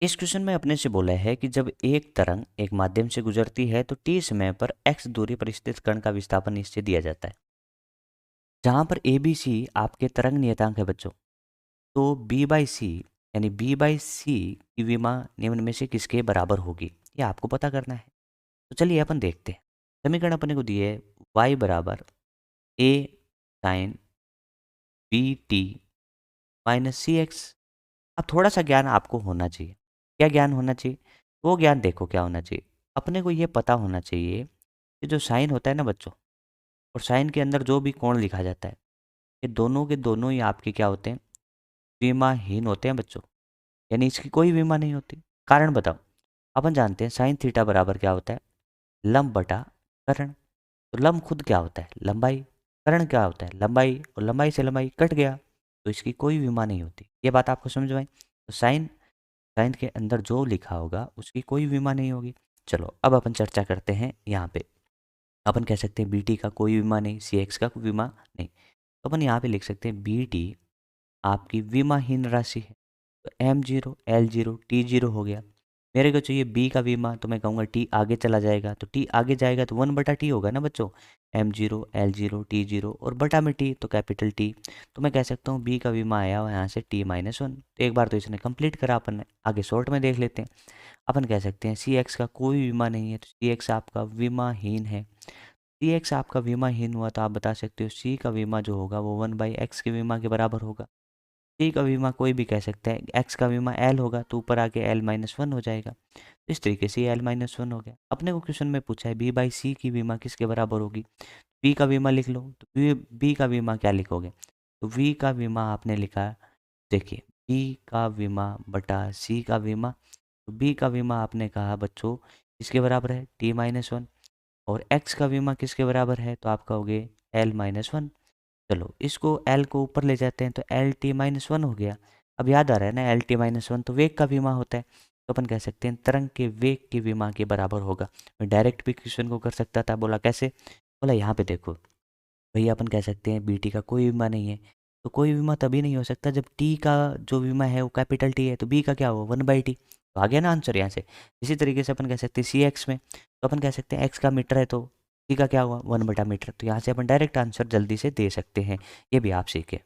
इस क्वेश्चन में अपने से बोला है कि जब एक तरंग एक माध्यम से गुजरती है तो टी समय पर x दूरी पर स्थित कण का विस्थापन इससे दिया जाता है। जहां पर ए बी सी आपके तरंग नियतांक है बच्चों, तो बी बाई सी यानी बी बाई सी की विमा निम्न में से किसके बराबर होगी, ये आपको पता करना है। तो चलिए अपन देखते हैं। समीकरण अपने को दिए है y बराबर ए साइन बी टी माइनस सी एक्स। अब थोड़ा सा ज्ञान आपको होना चाहिए। क्या ज्ञान होना चाहिए? वो ज्ञान देखो क्या होना चाहिए। अपने को ये पता होना चाहिए कि जो साइन होता है ना बच्चों, और साइन के अंदर जो भी कोण लिखा जाता है, ये दोनों के दोनों ही आपके क्या होते हैं, विमाहीन होते हैं बच्चों। यानी इसकी कोई विमा नहीं होती। कारण बताओ। अपन जानते हैं साइन थीटा बराबर क्या होता है, लंब बटा कर्ण। तो लंब खुद क्या होता है, लंबाई। कर्ण क्या होता है, लंबाई। और लंबाई से लंबाई कट गया, तो इसकी कोई विमा नहीं होती। ये बात आपको समझ में आई? तो साइन साइन के अंदर जो लिखा होगा उसकी कोई विमा नहीं होगी। चलो अब अपन चर्चा करते हैं यहाँ पे। अपन कह सकते हैं बी टी का कोई विमा नहीं, सी एक्स का कोई विमा नहीं। तो अपन यहाँ पे लिख सकते हैं बी टी आपकी विमाहीन राशि है। तो M zero L zero T zero हो गया। मेरे को चाहिए बी का बीमा, तो मैं कहूँगा टी आगे चला जाएगा, तो टी आगे जाएगा तो 1/t होगा ना बच्चों। M zero L zero T zero और बटा में टी, तो कैपिटल टी। तो मैं कह सकता हूँ बी का बीमा आया हुआ यहाँ से t-1। तो एक बार तो इसने कंप्लीट करा, अपन ने आगे शॉर्ट में देख लेते हैं। अपन कह सकते हैं सी एक्स का कोई बीमा नहीं है, तो सी एक्स आपका बीमाहीन है। सी एक्स आपका बीमाहीन हुआ तो आप बता सकते हो सी का बीमा जो होगा वो 1/x के बीमा के बराबर होगा। सी का बीमा कोई भी कह सकता है, एक्स का बीमा एल होगा तो ऊपर आके l-1 हो जाएगा। इस तरीके से l-1 हो गया। अपने को क्वेश्चन में पूछा है बी बाई सी की बीमा किसके बराबर होगी। बी का बीमा लिख लो, तो बी का बीमा क्या लिखोगे, तो वी का बीमा आपने लिखा, देखिए बी का बीमा बटा सी का बीमा। तो बी का बीमा आपने कहा बच्चों किसके बराबर है, t-1। और एक्स का बीमा किसके बराबर है, तो आप कहोगे l-1। चलो इसको एल को ऊपर ले जाते हैं तो l-1 हो गया। अब याद आ रहा है ना, l-1 तो वेग का विमा होता है। तो अपन कह सकते हैं तरंग के वेग के विमा के बराबर होगा। मैं डायरेक्ट भी क्वेश्चन को कर सकता था, बोला कैसे, बोला यहाँ पे देखो भैया, अपन कह सकते हैं बीटी का कोई बीमा नहीं है। तो कोई बीमा तभी नहीं हो सकता जब टी का जो बीमा है वो कैपिटल टी है, तो बी का क्या हुआ 1/t। तो आ गया ना आंसर यहाँ से। इसी तरीके से अपन कह सकते हैं सी एक्स में, तो अपन कह सकते हैं एक्स का मीटर है तो टी का क्या हुआ 1/मीटर। तो यहाँ से अपन डायरेक्ट आंसर जल्दी से दे सकते हैं। ये भी आप सीखे।